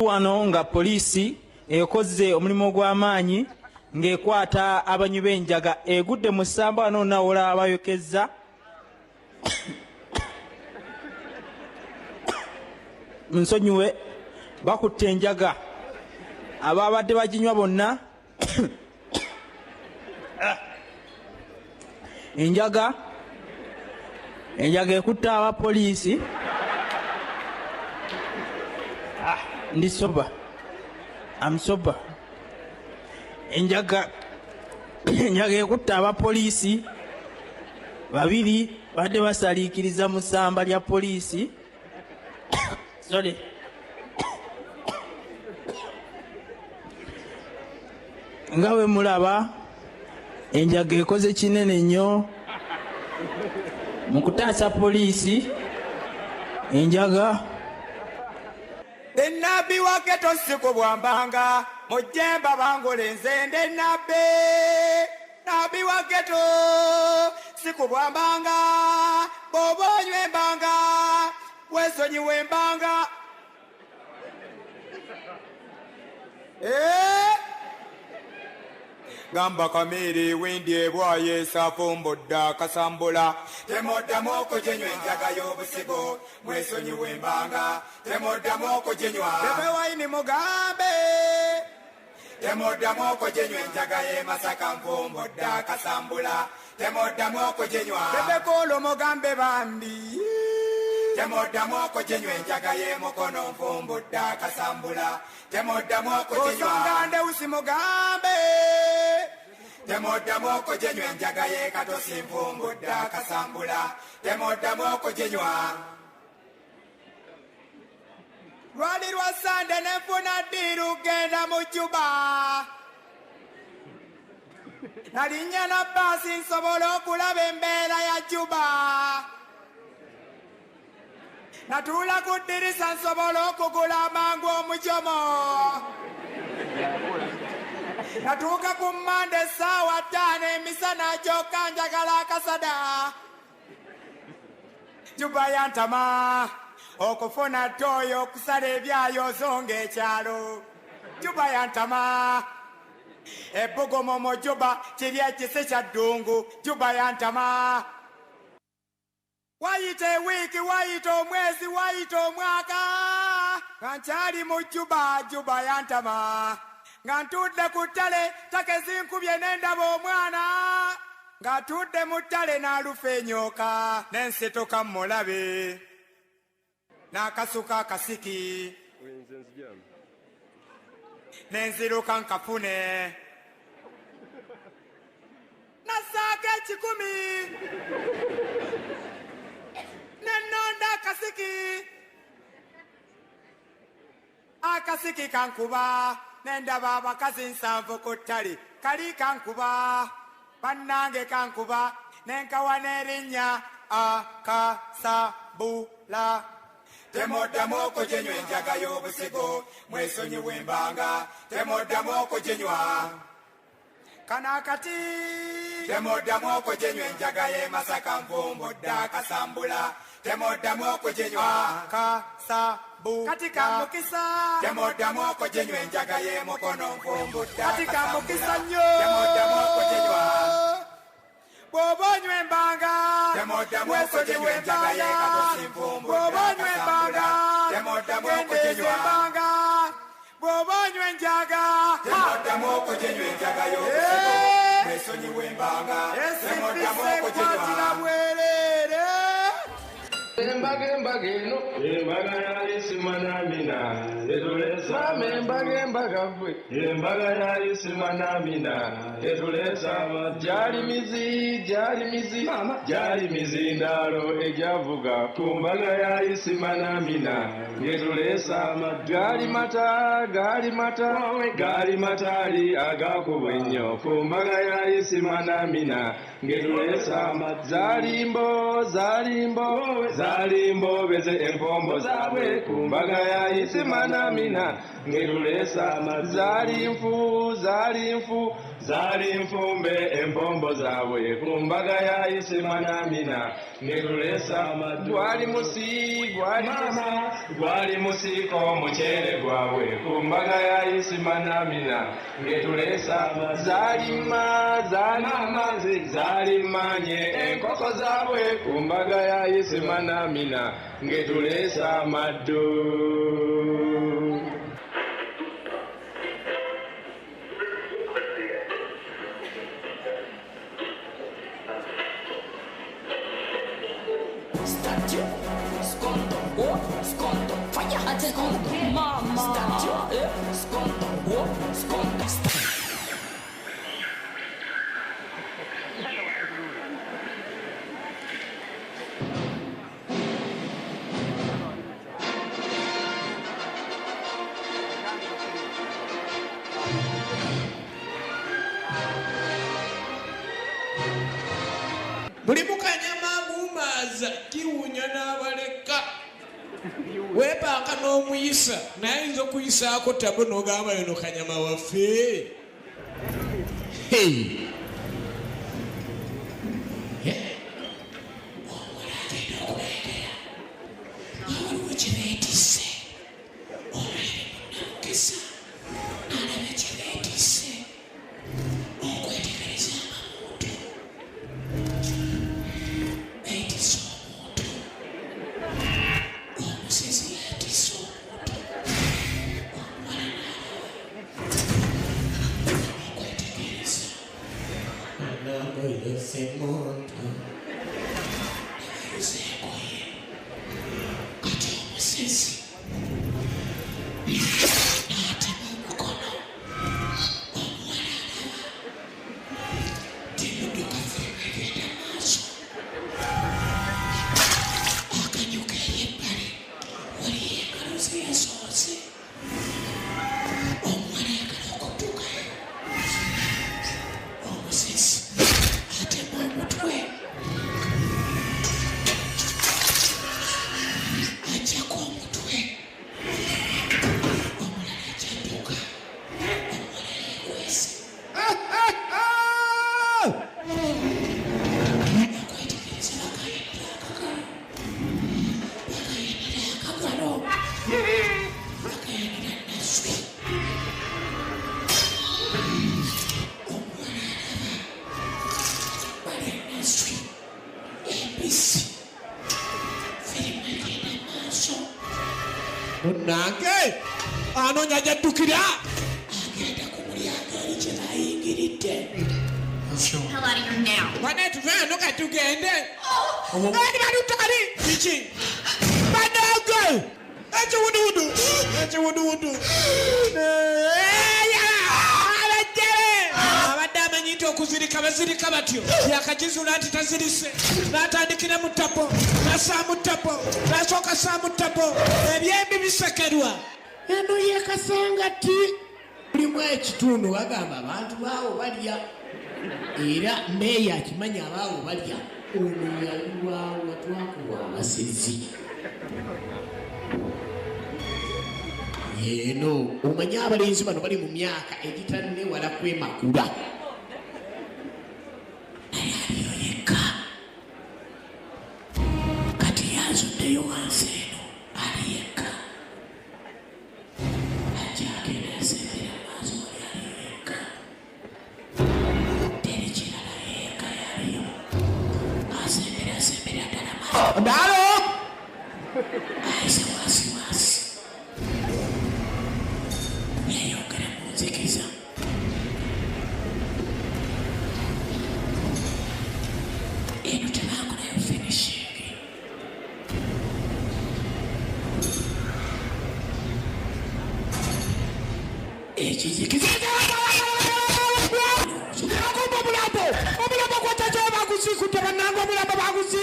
Wano nga poliisi ekoze omulimu gw'amaanyi ng'ekwata abanywi b'enjaga egudde mu ssamba wano nawola abayokeza nsonyiwe bakutte enjaga ababadde baginywa bonna enjaga ekutte abapoliisi ndi soba amusoba enjaga ekutte abapoliisi babiri badde basaliikiriza mu ssamba lya poliisi sorry nga bwe mulaba enjaga ekoze kinene nnyo mu kutaasa poliisi enjaga Ennabi wake tosiku bwambanga mujemba bangole nzende nabbe nabi wake to siku bwambanga bobonywe mbanga wesonyiwe mbanga Gamba kamiri windye bwaye safumbudda kasambula temoddamu okuginywa enjaga y'obusigo mwesonyiwe mbanga temoddamu okuginywa Bebe wayini mugambe temoddamu okuginywa enjaga y'e Masaka nfumbudda kasambula temoddamu okuginywa Bebe kolo mugambe bambi temoddamu okuginywa enjaga y'e Mukono nfumbudda kasambula temoddamu okuginywa osonga Ndausi mugambe temoddamu okuginywa enjaga y'e Katosi nfumbudda kasambula temoddamu okuginywa lwali lwa Sande nenfuna ddiiru genda mu Juba nalinnya na bbaasi nsobola okulaba embeera ya Juba natuula ku ddirisa nsobola okugula amangu omujomo natuuka ku Mmande essaawa 5 emisana gyokka njagala akasada Juba yantama okufuna ttooyo okusala ebyayo zonga ekyalo Juba yantama ebbugumu mu Juba kiri ekisi kya ddungu Juba yantama wayita ewiiki wayita omwezi wayita omwaka nga nkyali mu Juba yantama nga ntudde ku ttale ttaka ezinkubye n'endaba omwana nga tudde mu ttale n'alufa enyooka n'ensitoka mulabe n'akasuka akasiki n'enziruka nkafune nassaako 10 n'ennonda akasiki kankuba n'endaba abakazi 7 ku ttale kali kankuba bannange kankuba n'enkawa n'erinnya akasabula temoddamu okuginywa enjaga y'obusigo mwesonyiwe mbanga temoddamu okuginywa kanakati temoddamu okuginywa enjaga y'e Masaka nfumbudda kasambula temoddamu okuginywa kasabu kati kamukisa temoddamu okuginywa enjaga y'e Mukono nfumbudda kati kamukisa nnyo temoddamu okuginywa bw'obonywa embanga temoddamu okuginywa enjaga y'e Katosi nfumbudda kasambula temoddamu okuginywa embanga bw'obonywa enjaga temoddamu okuginywa enjaga y'obusigo mwesonyiwe embanga temoddamu okuginywa bwereere embaga eno embaga ya Isima n'Amina etuleesa embaga gwe embaga ya Isima n'Amina etuleesa gyali mizi ndaalo ejavuga ku mbaga ya Isima n'Amina etuleesa gaali mataali agakuba ennyo ku mbaga ya Isima n'Amina ngetuleesa zalimbo beze empombo zaabwe ku mbaga ya Isima n'Amina ngetulesa zali nfumbe empombo zaabwe ku mbaga ya isimanamina ngetulesa gwali musiko omuceere gwabwe ku mbaga ya isimanamina ngetulesa zalimanye enkoko zaabwe ku mbaga ya isimanamina ngetulesa amaddu. Buli mukanyama agumaza kiwunya n'abaleka weepanka n'omuyisa naye ayinza okuyisaako tabo n'ogamba yono kanyama waffe. Waliwo kye beetisse olwali munnamukisa n'alaba kye beetisse okwetegereza amuntu beetisse omuntu omusezi yeetisse omuntu omuwala n'alaba okwetegereza anango yose muntu nebayuza engoye kati omusezi n'atema omukono omuwala alaba tebudduka firimu egenda maaso akanyuka eri ebbali waliyo engalo ze yasoose omuwala ayagala okuddukayo omusezi atema omutwe ajjako omutwe omulala ajjadduka omuwala yeekwese okwetegereza bakayenera akagalo bakayenera naswi omuwala alaba bali naswi embisi firimu egenda maaso munnange anoonya ajjaddukira agenda ku mulyango eri kye bayingiridde. Hell out of here now. Bwana tuve ano katugende andi balutali kiki banaga ekiwuduwudu abadde amanyi nti okuzirika bazirika batyo yakagizula nti tazirise n'atandikira mu tapo nasaamu tapo nasooka saamu tapo ebyembi bisekerwa eno yekasanga ti mulimu ekitundu bagamba abantu baawo balya era mmeeyi akimanya abaawo balya ono yaliwaawo twakuwa amasezi eno omanye abalenzi bano bali mu myaka egitanewala kwemakula naye aliyo yekka kati yazuddeyo wansi eno ali yekka ajja agenda asembera maaso oli aliyo yekka teri kirala yekka yaliyo asembera ddala maaso dalo ayise wasiwasi yayongera mu nzikiza eno tebakolayo finishingi ekizikiza omulambo gwatajo baguzikudde bannanga omulambo baguzi